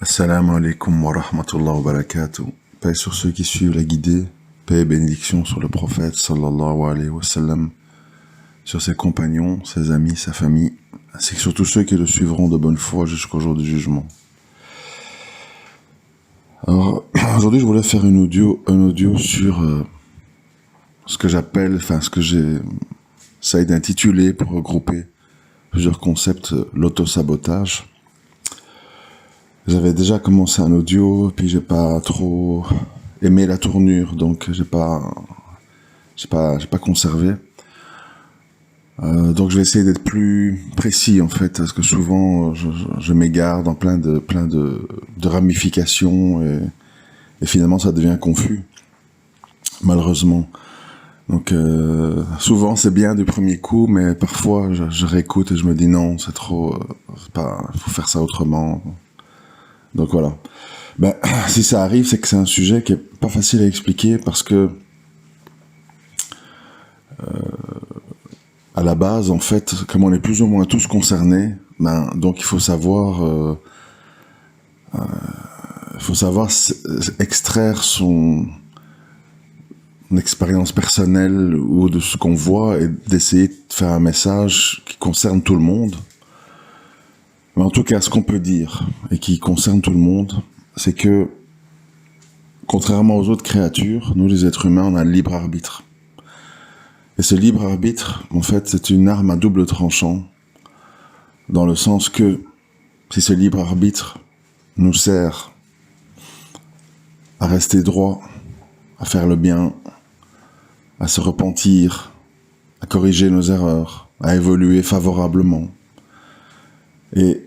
Assalamu alaikum wa rahmatullah wa barakatuh. Paix sur ceux qui suivent la guidée, paix et bénédiction sur le prophète sallallahu alayhi wa sallam, sur ses compagnons, ses amis, sa famille, ainsi que sur tous ceux qui le suivront de bonne foi jusqu'au jour du jugement. Alors, aujourd'hui je voulais faire un audio sur ce que j'appelle, ce que j'essaie d'intituler pour regrouper plusieurs concepts, l'autosabotage. J'avais déjà commencé un audio, puis j'ai pas trop aimé la tournure, donc j'ai pas conservé. Donc je vais essayer d'être plus précis en fait, parce que souvent je m'égare dans plein de ramifications et finalement ça devient confus, malheureusement. Donc souvent c'est bien du premier coup, mais parfois je réécoute et je me dis non, c'est trop, faut faire ça autrement. Donc voilà. Si ça arrive, c'est que c'est un sujet qui est pas facile à expliquer parce que à la base, en fait, comme on est plus ou moins tous concernés, donc il faut savoir extraire son expérience personnelle ou de ce qu'on voit et d'essayer de faire un message qui concerne tout le monde. Mais en tout cas, ce qu'on peut dire, et qui concerne tout le monde, c'est que, contrairement aux autres créatures, nous les êtres humains, on a le libre arbitre. Et ce libre arbitre, en fait, c'est une arme à double tranchant, dans le sens que, si ce libre arbitre nous sert à rester droit, à faire le bien, à se repentir, à corriger nos erreurs, à évoluer favorablement, et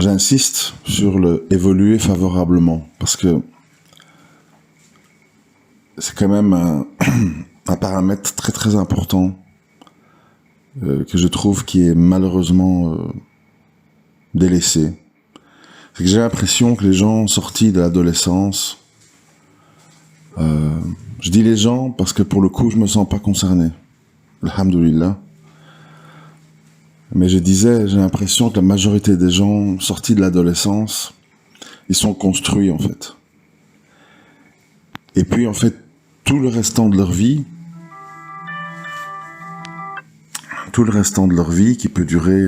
j'insiste sur le évoluer favorablement, parce que c'est quand même un paramètre très très important que je trouve qui est malheureusement délaissé. C'est que j'ai l'impression que les gens sortis de l'adolescence, je dis les gens parce que pour le coup je me sens pas concerné, alhamdoulilah. Mais j'ai l'impression que la majorité des gens sortis de l'adolescence, ils sont construits en fait. Et puis en fait, tout le restant de leur vie qui peut durer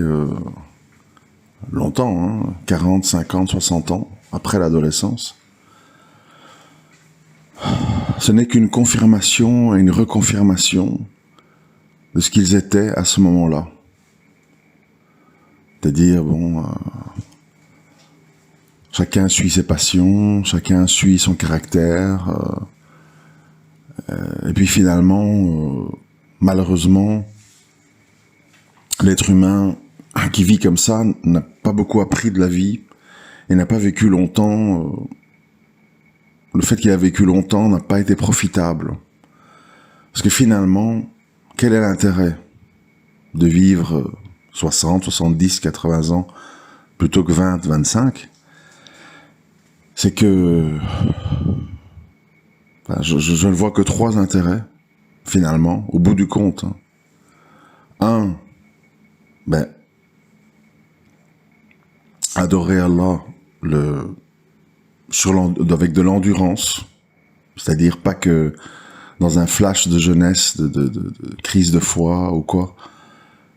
longtemps, 40, 50, 60 ans après l'adolescence, ce n'est qu'une confirmation et une reconfirmation de ce qu'ils étaient à ce moment-là. C'est-à-dire, chacun suit ses passions, chacun suit son caractère, et puis finalement, malheureusement, l'être humain qui vit comme ça n'a pas beaucoup appris de la vie et n'a pas vécu longtemps. Le fait qu'il a vécu longtemps n'a pas été profitable. Parce que finalement, quel est l'intérêt de vivre 60, 70, 80 ans, plutôt que 20, 25, c'est que je ne vois que 3 intérêts, finalement, au bout du compte. Un, adorer Allah avec de l'endurance, c'est-à-dire pas que dans un flash de jeunesse, de crise de foi ou quoi,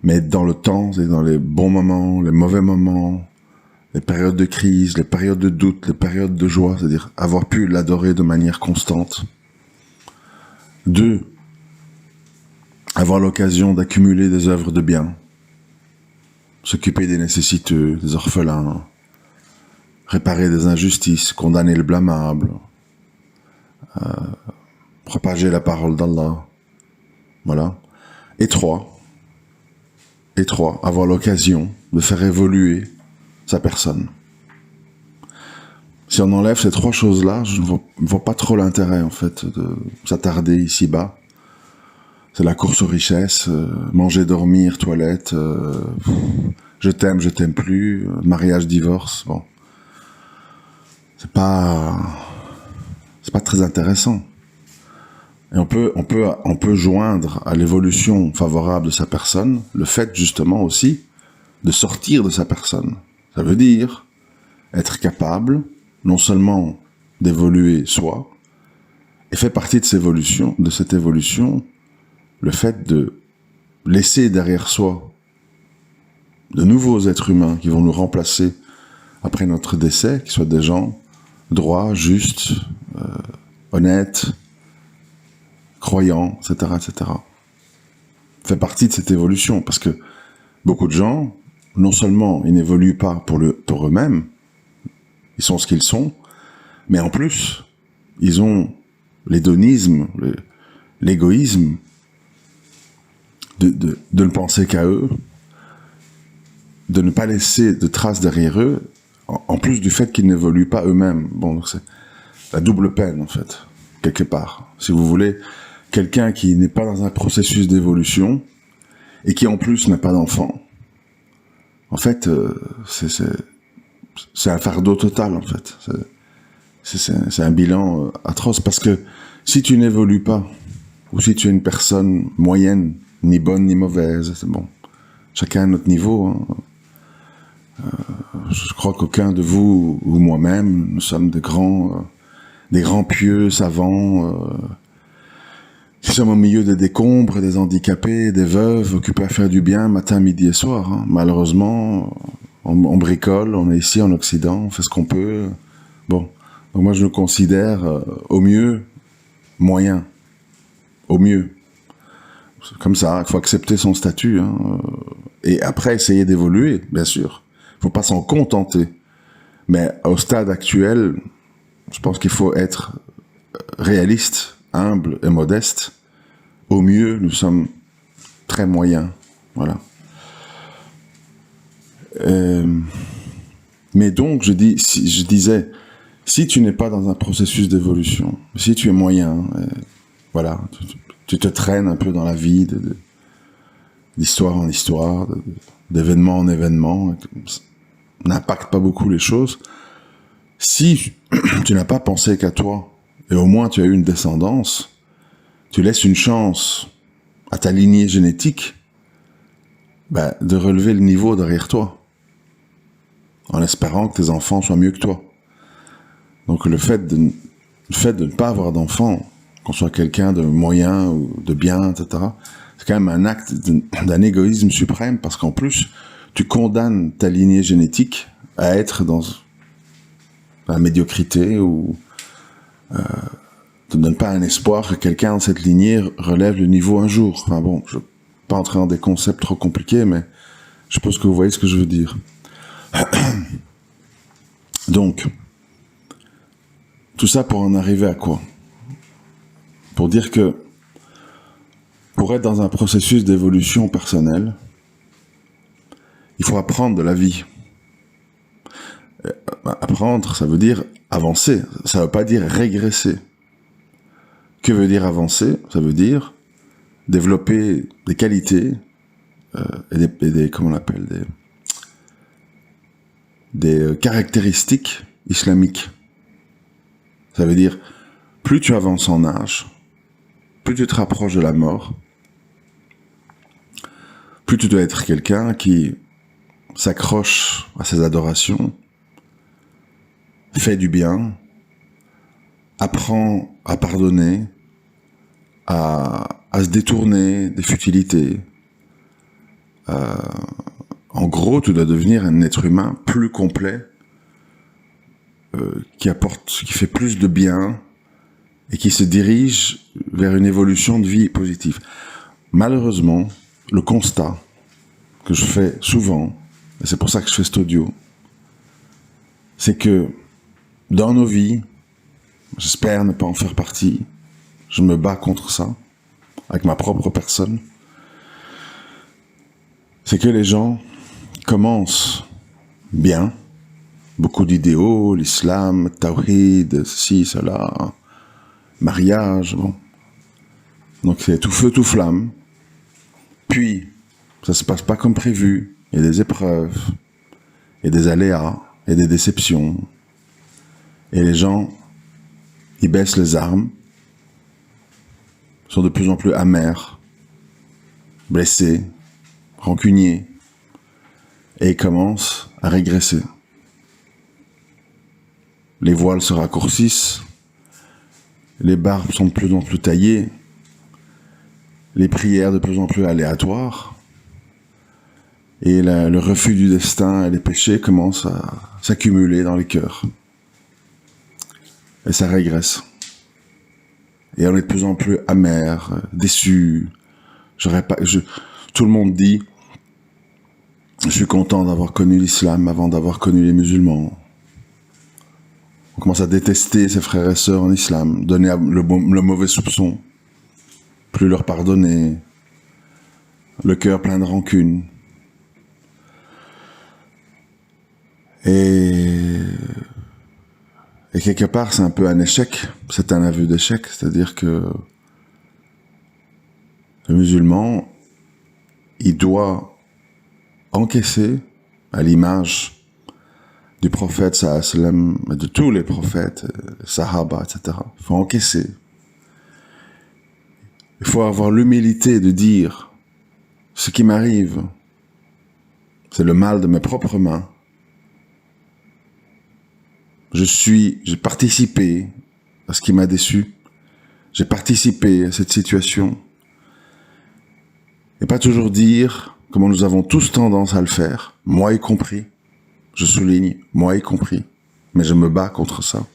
mais dans le temps, et dans les bons moments, les mauvais moments, les périodes de crise, les périodes de doute, les périodes de joie, c'est-à-dire avoir pu l'adorer de manière constante. 2, avoir l'occasion d'accumuler des œuvres de bien, s'occuper des nécessiteux, des orphelins, réparer des injustices, condamner le blâmable, propager la parole d'Allah. Voilà. Et 3, avoir l'occasion de faire évoluer sa personne. Si on enlève ces 3 choses-là, je ne vois pas trop l'intérêt, en fait, de s'attarder ici-bas. C'est la course aux richesses, manger, dormir, toilette, je t'aime plus, mariage, divorce, C'est pas très intéressant. Et on peut joindre à l'évolution favorable de sa personne le fait justement aussi de sortir de sa personne. Ça veut dire être capable, non seulement d'évoluer soi, et fait partie de cette évolution, le fait de laisser derrière soi de nouveaux êtres humains qui vont nous remplacer après notre décès, qui soient des gens droits, justes, honnêtes, croyants, etc., etc. Fait partie de cette évolution, parce que beaucoup de gens, non seulement ils n'évoluent pas pour eux-mêmes, ils sont ce qu'ils sont, mais en plus, ils ont l'hédonisme, l'égoïsme de ne penser qu'à eux, de ne pas laisser de traces derrière eux, en plus du fait qu'ils n'évoluent pas eux-mêmes. Bon, donc c'est la double peine, en fait, quelque part. Si vous voulez, quelqu'un qui n'est pas dans un processus d'évolution, et qui en plus n'a pas d'enfant, en fait, c'est un fardeau total, en fait. C'est un bilan atroce, parce que si tu n'évolues pas, ou si tu es une personne moyenne, ni bonne ni mauvaise, c'est bon, chacun à notre niveau, hein. Je crois qu'aucun de vous ou moi-même, nous sommes des grands pieux savants, qui sommes au milieu des décombres, des handicapés, des veuves, occupés à faire du bien matin, midi et soir, hein. Malheureusement, on bricole, on est ici en Occident, on fait ce qu'on peut. Bon, donc moi je nous considère au mieux moyen, au mieux. C'est comme ça, il faut accepter son statut, hein. Et après essayer d'évoluer, bien sûr. Il ne faut pas s'en contenter. Mais au stade actuel, je pense qu'il faut être réaliste, humble et modeste. Au mieux, nous sommes très moyens. Voilà. Mais donc, je disais, si tu n'es pas dans un processus d'évolution, si tu es moyen, voilà, tu te traînes un peu dans la vie, d'histoire en histoire, d'événement en événement, n'impacte pas beaucoup les choses. Si tu n'as pas pensé qu'à toi, et au moins tu as eu une descendance, tu laisses une chance à ta lignée génétique de relever le niveau derrière toi, en espérant que tes enfants soient mieux que toi. Donc le fait de ne pas avoir d'enfants, qu'on soit quelqu'un de moyen ou de bien, etc., c'est quand même un acte d'un égoïsme suprême, parce qu'en plus, tu condamnes ta lignée génétique à être dans la médiocrité, ou te donne pas un espoir que quelqu'un dans cette lignée relève le niveau un jour. Enfin bon, je ne vais pas entrer dans des concepts trop compliqués, mais je suppose que vous voyez ce que je veux dire. Donc, tout ça pour en arriver à quoi? Pour dire que, pour être dans un processus d'évolution personnelle, il faut apprendre de la vie. Apprendre, ça veut dire avancer, ça ne veut pas dire régresser. Que veut dire avancer? Ça veut dire développer des qualités et des comment on l'appelle, des caractéristiques islamiques. Ça veut dire, plus tu avances en âge, plus tu te rapproches de la mort, plus tu dois être quelqu'un qui s'accroche à ses adorations, fait du bien, apprend à pardonner, à se détourner des futilités. En gros, tu dois devenir un être humain plus complet, qui fait plus de bien et qui se dirige vers une évolution de vie positive. Malheureusement, le constat que je fais souvent, et c'est pour ça que je fais cet audio, c'est que dans nos vies, j'espère ne pas en faire partie, je me bats contre ça, avec ma propre personne, c'est que les gens commencent bien, beaucoup d'idéaux, l'islam, tawhid, ceci, cela, mariage, bon. Donc c'est tout feu, tout flamme. Puis, ça se passe pas comme prévu, il y a des épreuves, il y a des aléas, il y a des déceptions, et les gens, ils baissent les armes, sont de plus en plus amers, blessés, rancuniers, et ils commencent à régresser. les voiles se raccourcissent, les barbes sont de plus en plus taillées, les prières de plus en plus aléatoires, et le refus du destin et les péchés commencent à s'accumuler dans les cœurs. Et ça régresse. Et on est de plus en plus amer, déçu. Tout le monde dit, je suis content d'avoir connu l'islam avant d'avoir connu les musulmans. On commence à détester ses frères et sœurs en islam, donner le mauvais soupçon, plus leur pardonner, le cœur plein de rancune. Et quelque part, c'est un peu un échec, c'est un aveu d'échec, c'est-à-dire que le musulman, il doit encaisser, à l'image du prophète, sallam, de tous les prophètes, sahaba, etc. Il faut encaisser. Il faut avoir l'humilité de dire, ce qui m'arrive, c'est le mal de mes propres mains. J'ai participé à ce qui m'a déçu. J'ai participé à cette situation. Et pas toujours dire, comme nous avons tous tendance à le faire, moi y compris. Je souligne, moi y compris. Mais je me bats contre ça.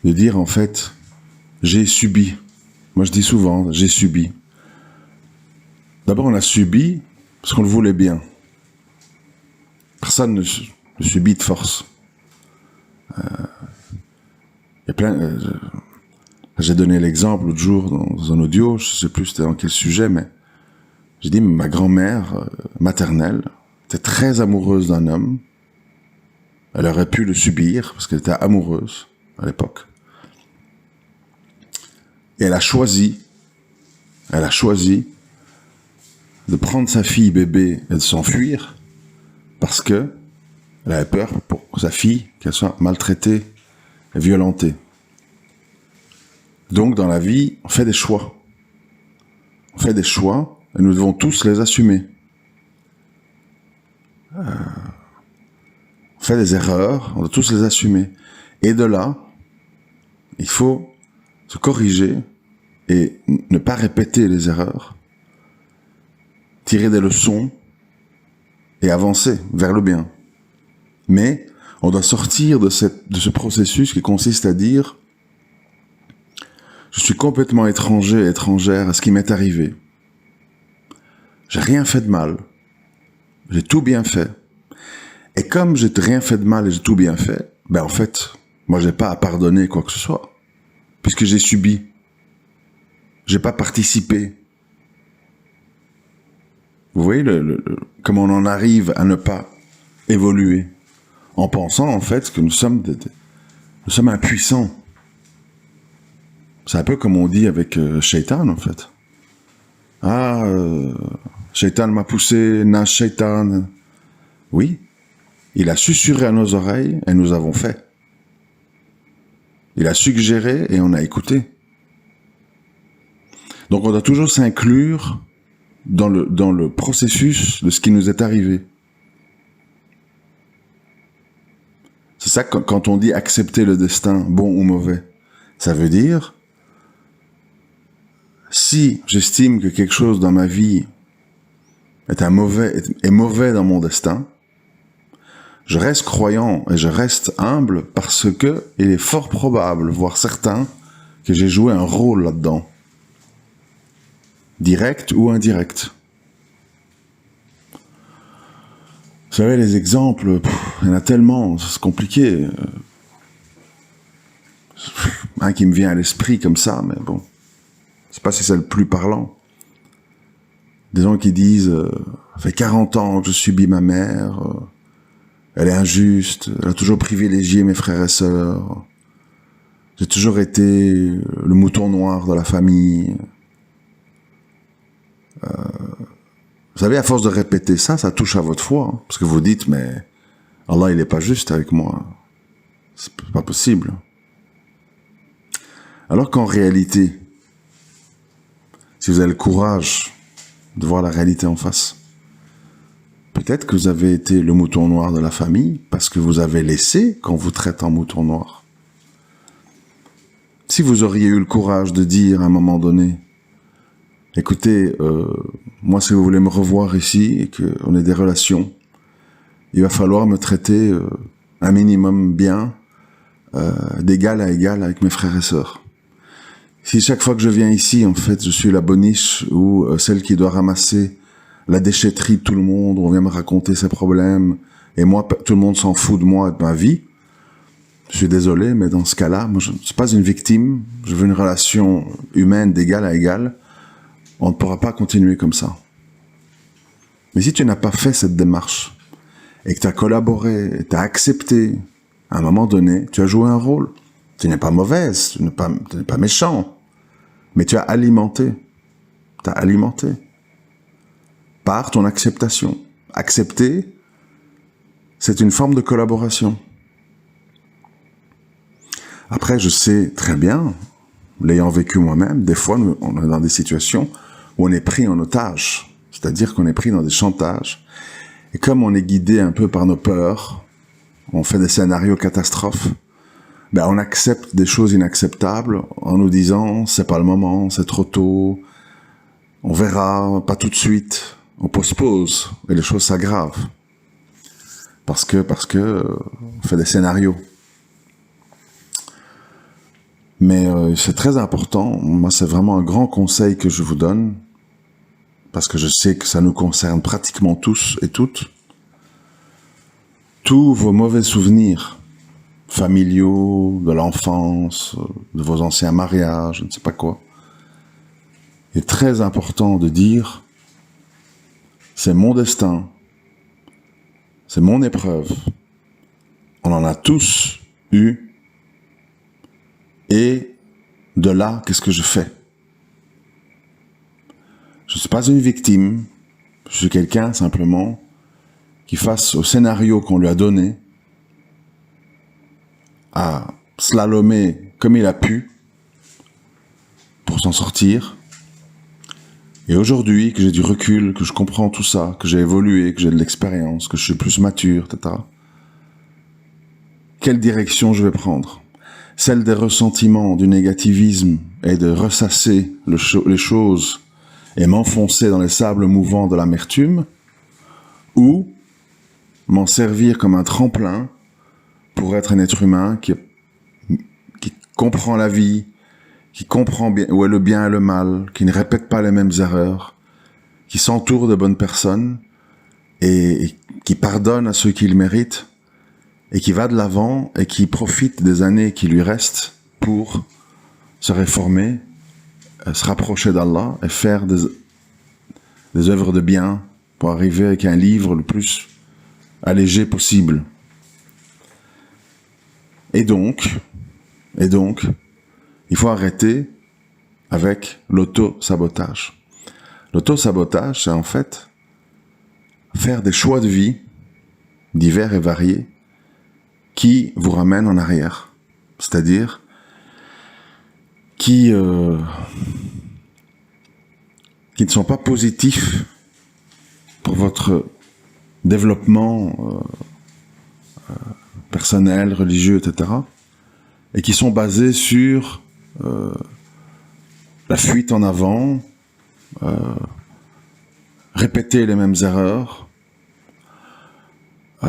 De dire, en fait, j'ai subi. Moi, je dis souvent, j'ai subi. D'abord, on a subi parce qu'on le voulait bien. Personne ne subit de force. Il y a plein... j'ai donné l'exemple l'autre jour dans un audio, je sais plus c'était dans quel sujet, mais j'ai dit, ma grand-mère maternelle était très amoureuse d'un homme. Elle aurait pu le subir parce qu'elle était amoureuse à l'époque. Et elle a choisi de prendre sa fille bébé et de s'enfuir parce que elle avait peur pour sa fille qu'elle soit maltraitée et violentée. Donc dans la vie, on fait des choix. On fait des choix et nous devons tous les assumer. On fait des erreurs, on doit tous les assumer. Et de là, il faut se corriger et ne pas répéter les erreurs, tirer des leçons et avancer vers le bien. Mais on doit sortir de ce processus qui consiste à dire « Je suis complètement étranger et étrangère à ce qui m'est arrivé. J'ai rien fait de mal. J'ai tout bien fait. Et comme j'ai rien fait de mal et j'ai tout bien fait, ben en fait, moi j'ai pas à pardonner quoi que ce soit, puisque j'ai subi. J'ai pas participé. » Vous voyez comment on en arrive à ne pas évoluer en pensant en fait que nous sommes impuissants. C'est un peu comme on dit avec Shaitan en fait. Shaitan m'a poussé, Nash Shaitan. Oui, il a susurré à nos oreilles et nous avons fait. Il a suggéré et on a écouté. Donc on doit toujours s'inclure dans le processus de ce qui nous est arrivé. C'est ça quand on dit accepter le destin, bon ou mauvais. Ça veut dire, si j'estime que quelque chose dans ma vie est mauvais dans mon destin, je reste croyant et je reste humble parce que il est fort probable, voire certain, que j'ai joué un rôle là-dedans. Direct ou indirect. Vous savez, les exemples, il y en a tellement, c'est compliqué. Un qui me vient à l'esprit comme ça, mais bon, je sais pas si c'est le plus parlant. Des gens qui disent, ça fait 40 ans que je subis ma mère, elle est injuste, elle a toujours privilégié mes frères et sœurs, j'ai toujours été le mouton noir de la famille. Vous savez, à force de répéter ça, ça touche à votre foi, hein, parce que vous dites, mais Allah, il est pas juste avec moi. C'est pas possible. Alors qu'en réalité, si vous avez le courage de voir la réalité en face, Peut-être que vous avez été le mouton noir de la famille parce que vous avez laissé qu'on vous traite en mouton noir. Si vous auriez eu le courage de dire à un moment donné, écoutez, moi si vous voulez me revoir ici et qu'on ait des relations, il va falloir me traiter un minimum bien, d'égal à égal avec mes frères et sœurs. Si chaque fois que je viens ici, en fait, je suis la boniche ou celle qui doit ramasser la déchetterie de tout le monde, on vient me raconter ses problèmes, et moi, tout le monde s'en fout de moi et de ma vie, je suis désolé, mais dans ce cas-là, moi, je ne suis pas une victime, je veux une relation humaine d'égal à égal, on ne pourra pas continuer comme ça. Mais si tu n'as pas fait cette démarche, et que tu as collaboré, tu as accepté, à un moment donné, tu as joué un rôle. Tu n'es pas mauvaise, tu n'es pas méchant, mais tu as alimenté. Tu as alimenté. Par ton acceptation. Accepter, c'est une forme de collaboration. Après, je sais très bien, l'ayant vécu moi-même, des fois, on est dans des situations où on est pris en otage. C'est-à-dire qu'on est pris dans des chantages. Et comme on est guidé un peu par nos peurs, on fait des scénarios catastrophes, ben on accepte des choses inacceptables en nous disant c'est pas le moment, c'est trop tôt, on verra, pas tout de suite, on postpose et les choses s'aggravent parce que on fait des scénarios. Mais c'est très important. Moi, c'est vraiment un grand conseil que je vous donne parce que je sais que ça nous concerne pratiquement tous et toutes. Tous vos mauvais souvenirs familiaux, de l'enfance, de vos anciens mariages, je ne sais pas quoi. Il est très important de dire, c'est mon destin, c'est mon épreuve, on en a tous eu, et de là, qu'est-ce que je fais? Je ne suis pas une victime, je suis quelqu'un simplement qui, face au scénario qu'on lui a donné, a slalomé comme il a pu pour s'en sortir. Et aujourd'hui, que j'ai du recul, que je comprends tout ça, que j'ai évolué, que j'ai de l'expérience, que je suis plus mature, etc. Quelle direction je vais prendre? Celle des ressentiments, du négativisme et de ressasser les choses et m'enfoncer dans les sables mouvants de l'amertume, ou m'en servir comme un tremplin pour être un être humain qui comprend la vie, qui comprend bien où est le bien et le mal, qui ne répète pas les mêmes erreurs, qui s'entoure de bonnes personnes et qui pardonne à ceux qui le méritent et qui va de l'avant et qui profite des années qui lui restent pour se réformer, se rapprocher d'Allah et faire des œuvres de bien pour arriver avec un livre le plus allégé possible. Et donc, il faut arrêter avec l'auto-sabotage. L'auto-sabotage, c'est en fait faire des choix de vie divers et variés qui vous ramènent en arrière. C'est-à-dire qui ne sont pas positifs pour votre développement personnel, religieux, etc. Et qui sont basés sur la fuite en avant, répéter les mêmes erreurs, ne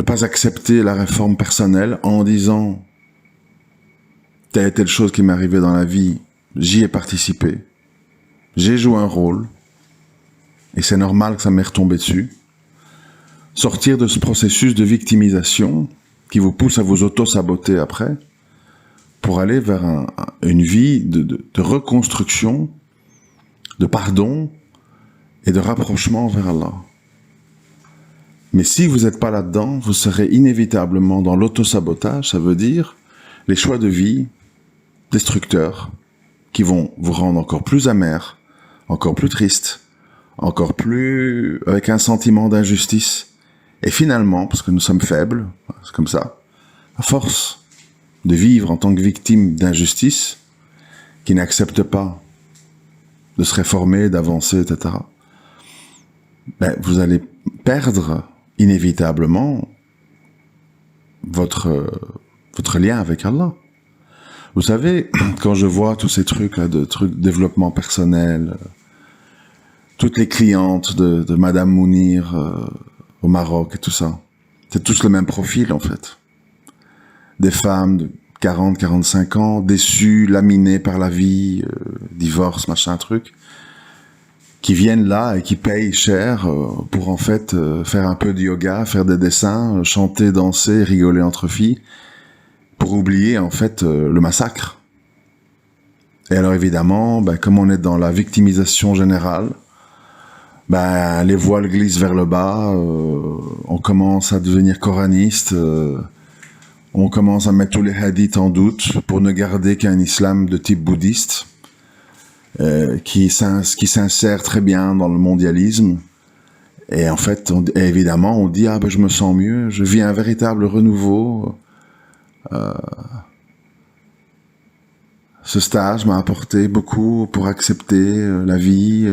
pas accepter la réforme personnelle en disant telle et telle chose qui m'est arrivée dans la vie, j'y ai participé, j'ai joué un rôle, et c'est normal que ça m'est retombé dessus. Sortir de ce processus de victimisation qui vous pousse à vous auto-saboter après, pour aller vers une vie de reconstruction, de pardon et de rapprochement vers Allah. Mais si vous n'êtes pas là-dedans, vous serez inévitablement dans l'auto-sabotage, ça veut dire les choix de vie destructeurs qui vont vous rendre encore plus amer, encore plus triste, encore plus avec un sentiment d'injustice. Et finalement, parce que nous sommes faibles, c'est comme ça, à force de vivre en tant que victime d'injustice, qui n'accepte pas de se réformer, d'avancer, etc., ben, vous allez perdre inévitablement votre lien avec Allah. Vous savez, quand je vois tous ces trucs-là, de développement personnel, toutes les clientes de Madame Mounir au Maroc et tout ça, c'est tous le même profil en fait. Des femmes de 40, 45 ans, déçues, laminées par la vie, divorce, machin, truc, qui viennent là et qui payent cher pour en fait faire un peu de yoga, faire des dessins, chanter, danser, rigoler entre filles, pour oublier en fait le massacre. Et alors évidemment, ben, comme on est dans la victimisation générale, ben, les voiles glissent vers le bas, on commence à devenir coraniste, on commence à mettre tous les hadiths en doute pour ne garder qu'un islam de type bouddhiste, qui s'insère très bien dans le mondialisme. Et en fait, évidemment, on dit « Ah ben je me sens mieux, je vis un véritable renouveau. Ce stage m'a apporté beaucoup pour accepter la vie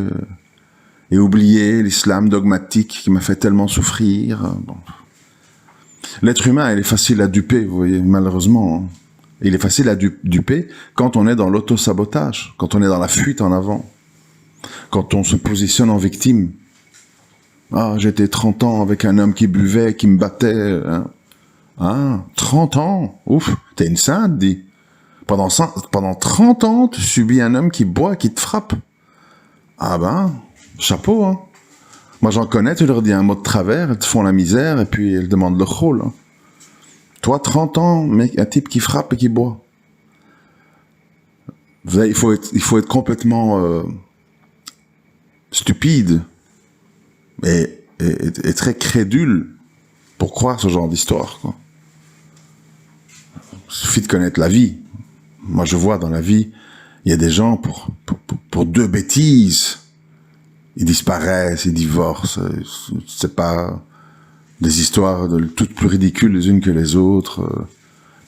et oublier l'islam dogmatique qui m'a fait tellement souffrir. » Bon. L'être humain, il est facile à duper, vous voyez, malheureusement. Hein. Il est facile à duper quand on est dans l'auto-sabotage, quand on est dans la fuite en avant, quand on se positionne en victime. Ah, j'étais 30 ans avec un homme qui buvait, qui me battait. Hein. Ah, 30 ans, ouf, t'es une sainte, dis. Pendant 30 ans, tu subis un homme qui boit, qui te frappe. Ah ben, chapeau, hein. Moi, j'en connais, tu leur dis un mot de travers, ils te font la misère, et puis ils demandent le rôle. Hein. Toi, 30 ans, mec, un type qui frappe et qui boit. Il faut être complètement stupide et très crédule pour croire ce genre d'histoire, quoi. Il suffit de connaître la vie. Moi, je vois dans la vie, il y a des gens, pour deux bêtises, ils disparaissent, ils divorcent. C'est pas des histoires toutes plus ridicules les unes que les autres.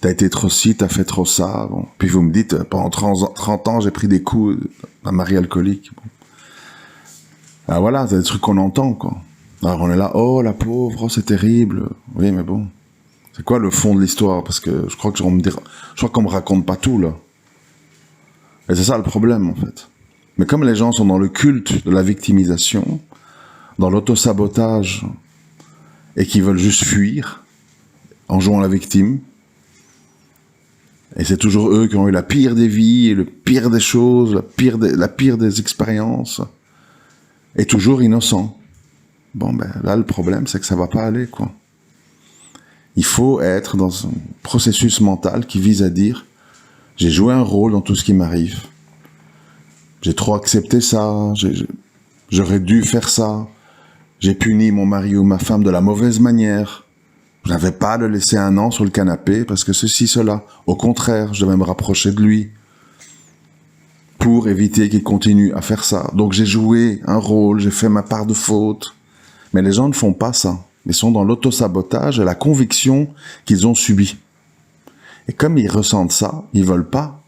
T'as été trop ci, t'as fait trop ça. Bon. Puis vous me dites, pendant 30 ans, j'ai pris des coups d'un mari alcoolique. Bon. Alors voilà, c'est des trucs qu'on entend, quoi. Alors on est là, oh la pauvre, oh c'est terrible. Oui, mais bon, c'est quoi le fond de l'histoire? Parce que je crois qu'on me raconte pas tout, là. Et c'est ça le problème, en fait. Mais comme les gens sont dans le culte de la victimisation, dans l'autosabotage, et qui veulent juste fuir, en jouant la victime, et c'est toujours eux qui ont eu la pire des vies, et le pire des choses, la pire des expériences, et toujours innocents. Bon, ben là, le problème, c'est que ça va pas aller, quoi. Il faut être dans un processus mental qui vise à dire « J'ai joué un rôle dans tout ce qui m'arrive. J'ai trop accepté ça, j'aurais dû faire ça. J'ai puni mon mari ou ma femme de la mauvaise manière. Je n'avais pas à le laisser 1 an sur le canapé parce que ceci, cela. Au contraire, je devais me rapprocher de lui pour éviter qu'il continue à faire ça. Donc j'ai joué un rôle, j'ai fait ma part de faute. Mais les gens ne font pas ça. Ils sont dans l'autosabotage et la conviction qu'ils ont subi. Et comme ils ressentent ça, ils veulent pas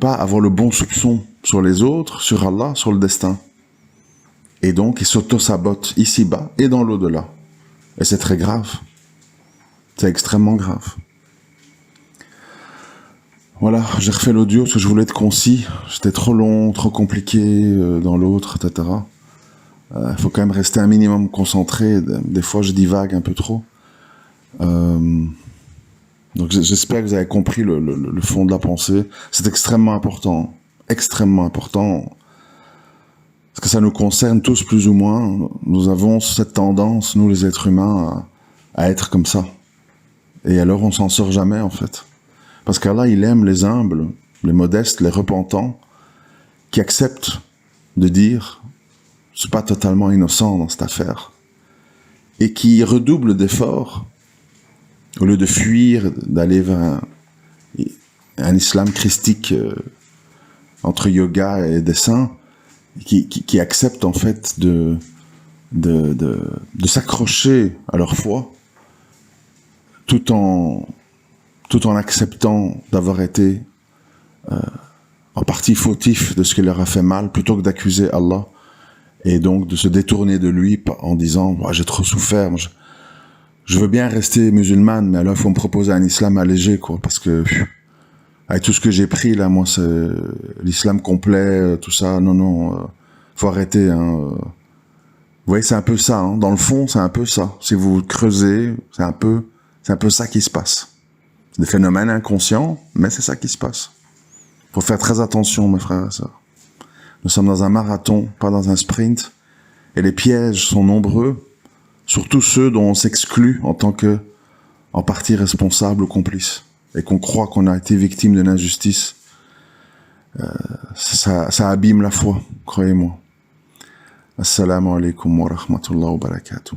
avoir le bon soupçon sur les autres, sur Allah, sur le destin. Et donc, ils s'auto-sabotent ici-bas et dans l'au-delà. Et c'est très grave. C'est extrêmement grave. Voilà, j'ai refait l'audio parce que je voulais être concis. J'étais trop long, trop compliqué dans l'autre, etc. Il faut quand même rester un minimum concentré. Des fois, je divague un peu trop. Donc j'espère que vous avez compris le fond de la pensée. C'est extrêmement important. Extrêmement important. Parce que ça nous concerne tous plus ou moins. Nous avons cette tendance, nous les êtres humains, à être comme ça. Et alors on s'en sort jamais, en fait. Parce qu'Allah, il aime les humbles, les modestes, les repentants, qui acceptent de dire « je suis pas totalement innocent dans cette affaire ». Et qui redoublent d'efforts au lieu de fuir, d'aller vers un islam christique entre yoga et dessin, qui acceptent en fait de s'accrocher à leur foi, tout en acceptant d'avoir été en partie fautif de ce qui leur a fait mal, plutôt que d'accuser Allah et donc de se détourner de lui en disant oh, j'ai trop souffert, je veux bien rester musulmane, mais alors il faut me proposer un islam allégé, quoi, parce que avec tout ce que j'ai pris là, moi c'est l'islam complet, tout ça, non, faut arrêter. Vous voyez, c'est un peu ça, hein. Dans le fond, c'est un peu ça. Si vous creusez, c'est un peu ça qui se passe. C'est des phénomènes inconscients, mais c'est ça qui se passe. Faut faire très attention, mes frères et sœurs. Nous sommes dans un marathon, pas dans un sprint, et les pièges sont nombreux, surtout ceux dont on s'exclut en partie responsable ou complice, et qu'on croit qu'on a été victime d'une injustice. Ça abîme la foi, croyez-moi. Assalamu alaikum wa rahmatullahi wa barakatuh.